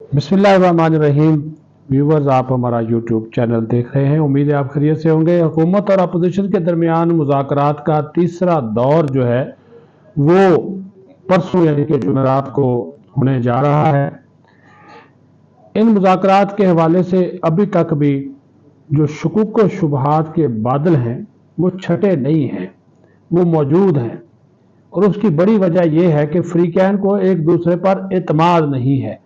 बिस्मिल्लाहिर्रहमानिर्रहीम। व्यूवर्स, आप हमारा यूट्यूब चैनल देख रहे हैं। उम्मीद है आप खैरियत से होंगे। हुकूमत और अपोजिशन के दरमियान मुज़ाकरात का तीसरा दौर जो है वो परसों यानी कि जुमेरात को होने जा रहा है। इन मुज़ाकरात के हवाले से अभी तक भी जो शुकूक व शुबहात के बादल हैं वो छटे नहीं हैं, वो मौजूद हैं। और उसकी बड़ी वजह यह है कि फ्रीकैन को एक दूसरे पर एतमाद नहीं है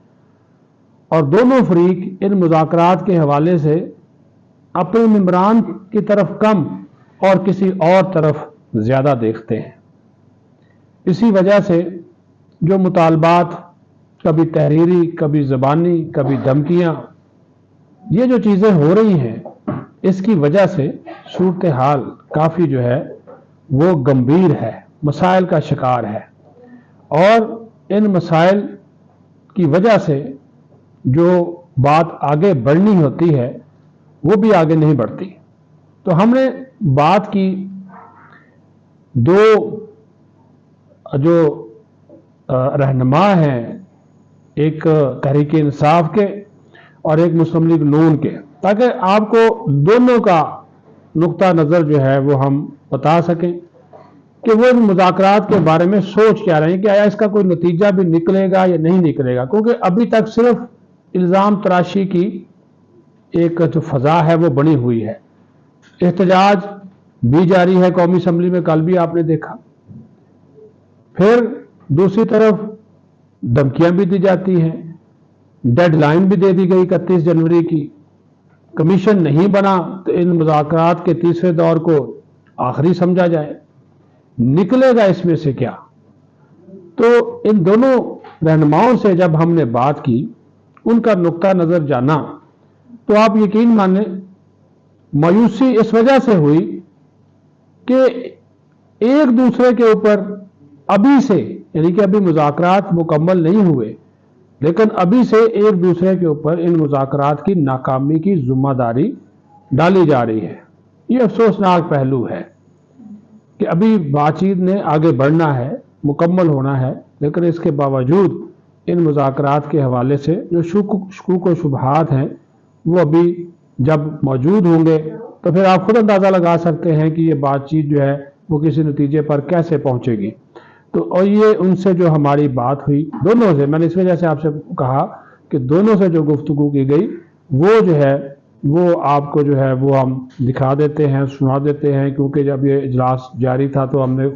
और दोनों फरीक इन मुज़ाकरात के हवाले से अपने मेंबरान की तरफ कम और किसी और तरफ ज़्यादा देखते हैं। इसी वजह से जो मुतालबात, कभी तहरीरी, कभी ज़बानी, कभी धमकियाँ, ये जो चीज़ें हो रही हैं, इसकी वजह से सूरत हाल काफ़ी जो है वो गंभीर है, मसाइल का शिकार है। और इन मसाइल की वजह से जो बात आगे बढ़नी होती है वो भी आगे नहीं बढ़ती। तो हमने बात की दो जो रहनुमा हैं, एक तहरीक इंसाफ के और एक मुस्लिम लीग नून के, ताकि आपको दोनों का नुक्ता नज़र जो है वो हम बता सकें कि वो इन मुज़ाकरात के बारे में सोच क्या रहे हैं, कि आया इसका कोई नतीजा भी निकलेगा या नहीं निकलेगा। क्योंकि अभी तक सिर्फ इल्ज़ाम तराशी की एक जो फ़ज़ा है वो बनी हुई है। एहतजाज भी जारी है कौमी असम्बली में, कल भी आपने देखा। फिर दूसरी तरफ धमकियां भी दी जाती हैं, डेडलाइन भी दे दी गई 31 जनवरी की। कमीशन नहीं बना तो इन मुज़ाकरात के तीसरे दौर को आखिरी समझा जाए। निकलेगा इसमें से क्या? तो इन दोनों रहनुमाओं से जब हमने बात की, उनका नुक्ता नज़र जाना, तो आप यकीन माने मायूसी इस वजह से हुई कि एक दूसरे के ऊपर अभी से, यानी कि अभी मुज़ाकरात मुकम्मल नहीं हुए, लेकिन अभी से एक दूसरे के ऊपर इन मुज़ाकरात की नाकामी की जिम्मेदारी डाली जा रही है। ये अफसोसनाक पहलू है कि अभी बातचीत ने आगे बढ़ना है, मुकम्मल होना है, लेकिन इसके बावजूद इन मुज़ाकरात के हवाले से जो शुकूक व शुबहात हैं वो अभी जब मौजूद होंगे तो फिर आप खुद अंदाज़ा लगा सकते हैं कि ये बातचीत जो है वो किसी नतीजे पर कैसे पहुंचेगी। तो और ये उनसे जो हमारी बात हुई दोनों से, मैंने इस वजह से आपसे कहा कि दोनों से जो गुफ्तगू की गई वो जो है वो आपको जो है वो हम दिखा देते हैं, सुना देते हैं। क्योंकि जब ये इजलास जारी था तो हमने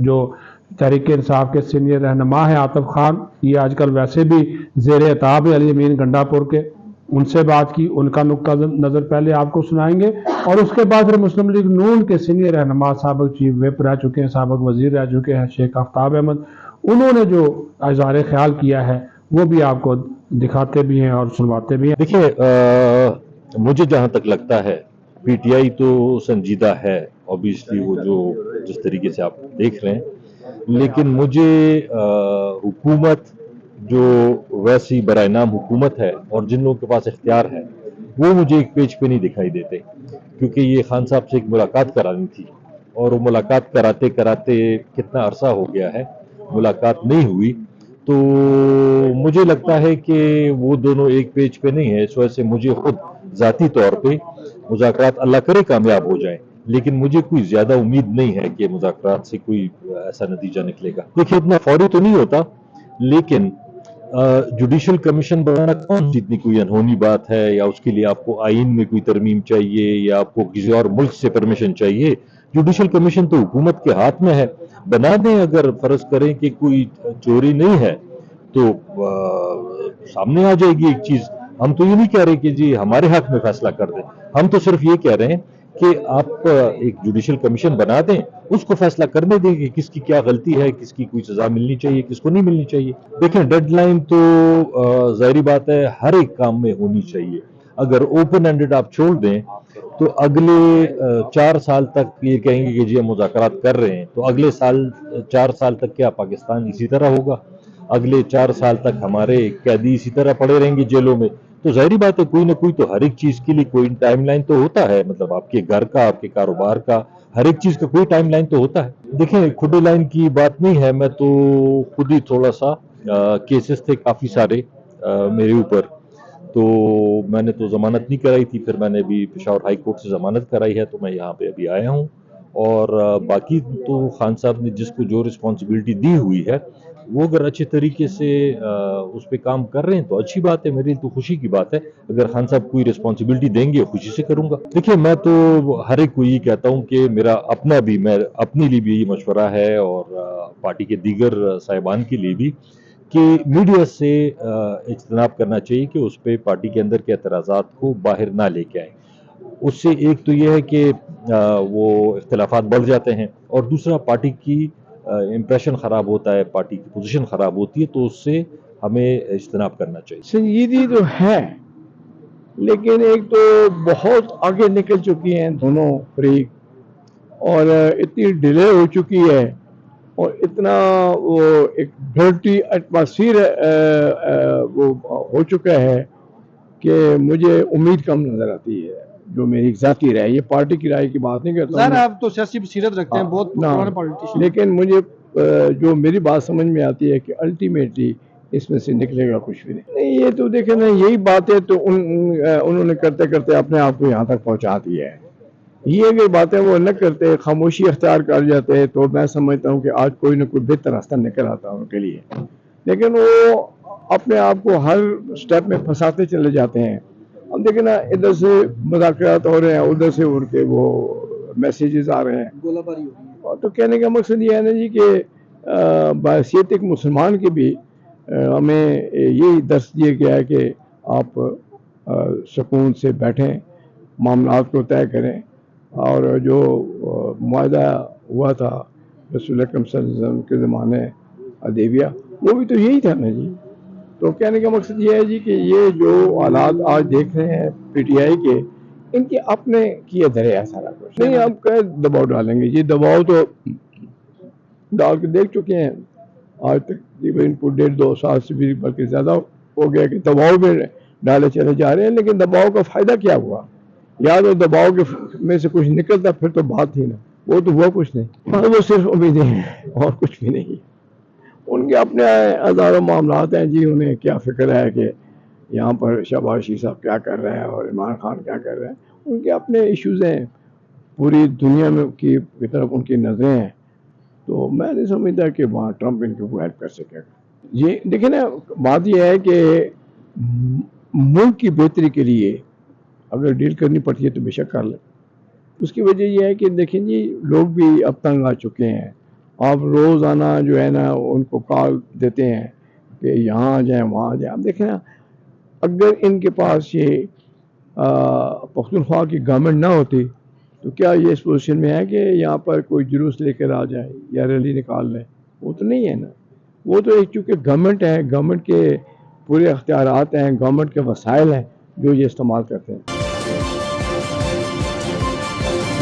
जो तहरीक इंसाफ के सीनियर रहनुमा हैं आतिफ खान, ये आजकल वैसे भी ज़ेर एताब है अली अमीन गंडापुर के, उनसे बात की। उनका नुक्ता नज़र पहले आपको सुनाएंगे और उसके बाद फिर मुस्लिम लीग नून के सीनियर रहनुमा, साबिक चीफ व्हिप रह चुके हैं, साबिक वजीर रह चुके हैं, शेख आफ्ताब अहमद, उन्होंने जो इज़हार ख्याल किया है वो भी आपको दिखाते भी हैं और सुनवाते भी हैं। देखिए, मुझे जहां तक लगता है पीटीआई तो संजीदा है, ऑब्वियसली वो जो जिस तरीके से आप देख रहे हैं, लेकिन मुझे हुकूमत जो वैसी बराए नाम हुकूमत है और जिन लोगों के पास इख्तियार है वो मुझे एक पेज पे नहीं दिखाई देते। क्योंकि ये खान साहब से एक मुलाकात करानी थी और वो मुलाकात कराते कराते कितना अरसा हो गया है, मुलाकात नहीं हुई। तो मुझे लगता है कि वो दोनों एक पेज पे नहीं है। इस वजह से मुझे खुद ज़ाती तौर पे मुज़ाकरात अल्लाह करे कामयाब हो जाए, लेकिन मुझे कोई ज़्यादा उम्मीद नहीं है कि मुज़ाकरात से कोई ऐसा नतीजा निकलेगा। देखिए, इतना फौरी तो नहीं होता, लेकिन जुडिशल कमीशन बनाना कौन सी इतनी कोई अनहोनी बात है, या उसके लिए आपको आइन में कोई तरमीम चाहिए या आपको किसी और मुल्क से परमिशन चाहिए? जुडिशल कमीशन तो हुकूमत के हाथ में है, बना दें। अगर फर्ज करें कि कोई चोरी नहीं है तो सामने आ जाएगी एक चीज। हम तो ये नहीं कह रहे कि जी हमारे हक में फैसला कर दें, हम तो सिर्फ ये कह रहे हैं कि आप एक जुडिशल कमीशन बना दें, उसको फैसला करने दें कि किसकी क्या गलती है, किसकी कोई सजा मिलनी चाहिए, किसको नहीं मिलनी चाहिए। देखें, डेडलाइन तो जाहिर बात है हर एक काम में होनी चाहिए। अगर ओपन एंडेड आप छोड़ दें तो अगले 4 साल तक ये कहेंगे कि जी हम मुज़ाकरात कर रहे हैं, तो अगले साल 4 साल तक क्या पाकिस्तान इसी तरह होगा? अगले 4 साल तक हमारे कैदी इसी तरह पड़े रहेंगे जेलों में? तो जाहिर बात है कोई ना कोई तो हर एक चीज के लिए कोई टाइमलाइन तो होता है, मतलब आपके घर का, आपके कारोबार का, हर एक चीज का कोई टाइमलाइन तो होता है। देखें, खुद लाइन की बात नहीं है, मैं तो खुद ही थोड़ा सा केसेस थे काफी सारे میرے اوپر، تو میں نے تو ضمانت نہیں کرائی تھی، پھر میں نے بھی پشاور ہائی کورٹ سے ضمانت کرائی ہے، تو میں یہاں پہ ابھی آیا ہوں. اور باقی تو خان صاحب نے جس کو جو رسپانسبلٹی دی ہوئی ہے وہ اگر اچھے طریقے سے اس پہ کام کر رہے ہیں تو اچھی بات ہے، میرے لیے تو خوشی کی بات ہے. اگر خان صاحب کوئی رسپانسبلٹی دیں گے خوشی سے کروں گا. دیکھیے میں تو ہر ایک کو یہ کہتا ہوں کہ میں اپنے لیے بھی یہ مشورہ ہے اور پارٹی کے دیگر صاحبان کے لیے بھی کہ میڈیا سے اجتناب کرنا چاہیے کہ اس پہ پارٹی کے اندر کے اعتراضات کو باہر نہ لے کے آئیں. اس سے ایک تو یہ ہے کہ وہ اختلافات بڑھ جاتے ہیں، اور دوسرا پارٹی کی امپریشن خراب ہوتا ہے، پارٹی کی پوزیشن خراب ہوتی ہے، تو اس سے ہمیں اجتناب کرنا چاہیے. سنجیدگی تو ہے، لیکن ایک تو بہت آگے نکل چکی ہیں دونوں فریق، اور اتنی ڈیلے ہو چکی ہے، اور اتنا وہ ایک ڈرٹی ایٹماسفیئر وہ ہو چکا ہے کہ مجھے امید کم نظر آتی ہے. جو میری ذاتی رائے، یہ پارٹی کی رائے کی بات نہیں کرتا ظاہر ہوں. آپ تو سیاسی بصیرت رکھتے ہیں، بہت پرانے پالیٹیشین. لیکن مجھے جو میری بات سمجھ میں آتی ہے کہ الٹیمیٹلی اس میں سے نکلے گا کچھ بھی نہیں. یہ تو دیکھیں نا، یہی باتیں تو انہوں نے کرتے کرتے اپنے آپ کو یہاں تک پہنچا دیا ہے. یہ اگر باتیں وہ نہ کرتے، خاموشی اختیار کر جاتے، تو میں سمجھتا ہوں کہ آج کوئی نہ کوئی بہتر راستہ نکل آتا ان کے لیے. لیکن وہ اپنے آپ کو ہر سٹیپ میں پھنساتے چلے جاتے ہیں. اب دیکھیں نا، ادھر سے مذاکرات ہو رہے ہیں، ادھر سے ان کے وہ میسیجز آ رہے ہیں، گولہ باری ہو رہی ہے. تو کہنے کا مقصد یہ ہے نا جی کہ بحیثیت ایک مسلمان کی بھی ہمیں یہی درس دیا گیا ہے کہ آپ سکون سے بیٹھیں، معاملات کو طے کریں. اور جو معاہدہ ہوا تھا رسول اکرم صلی اللہ علیہ وسلم کے زمانے حدیبیہ، وہ بھی تو یہی تھا نا جی. تو کہنے کا مقصد یہ ہے جی کہ یہ جو حالات آج دیکھ رہے ہیں پی ٹی آئی کے، ان کے اپنے کیے دھرے ہے سارا کچھ. نہیں ہم کہ دباؤ ڈالیں گے، یہ دباؤ تو ڈال کے دیکھ چکے ہیں. آج تک تقریباً 1.5-2 سال سے بھی بلکہ زیادہ ہو گیا کہ دباؤ میں ڈالے چلے جا رہے ہیں. لیکن دباؤ کا فائدہ کیا ہوا؟ یا تو دباؤ کے میں سے کچھ نکلتا پھر تو بات تھی نا، وہ تو ہوا کچھ نہیں. وہ صرف امیدیں ہیں اور کچھ بھی نہیں. ان کے اپنے ہزاروں معاملات ہیں جی. انہیں کیا فکر ہے کہ یہاں پر شہباز شریف صاحب کیا کر رہے ہیں اور عمران خان کیا کر رہے ہیں. ان کے اپنے ایشوز ہیں، پوری دنیا میں کی طرف ان کی نظریں ہیں. تو میں نہیں سمجھتا کہ وہاں ٹرمپ ان کو ہیلپ کر سکے گا. یہ دیکھیں نا، بات یہ ہے کہ ملک کی بہتری کے لیے اگر ڈیل کرنی پڑتی ہے تو بے شک کر لیں. اس کی وجہ یہ ہے کہ دیکھیں جی، لوگ بھی اب تنگ آ چکے ہیں. آپ روزانہ جو ہے نا ان کو کال دیتے ہیں کہ یہاں آ جائیں وہاں آ جائیں. اب دیکھیں نا، اگر ان کے پاس یہ پختونخوا کی گورنمنٹ نہ ہوتی تو کیا یہ اس پوزیشن میں ہے کہ یہاں پر کوئی جلوس لے کر آ جائے یا ریلی نکال لیں؟ وہ تو نہیں ہے نا. وہ تو ایک چونکہ گورنمنٹ ہے، گورنمنٹ کے پورے اختیارات ہیں، گورنمنٹ کے وسائل ہیں جو یہ استعمال کرتے ہیں.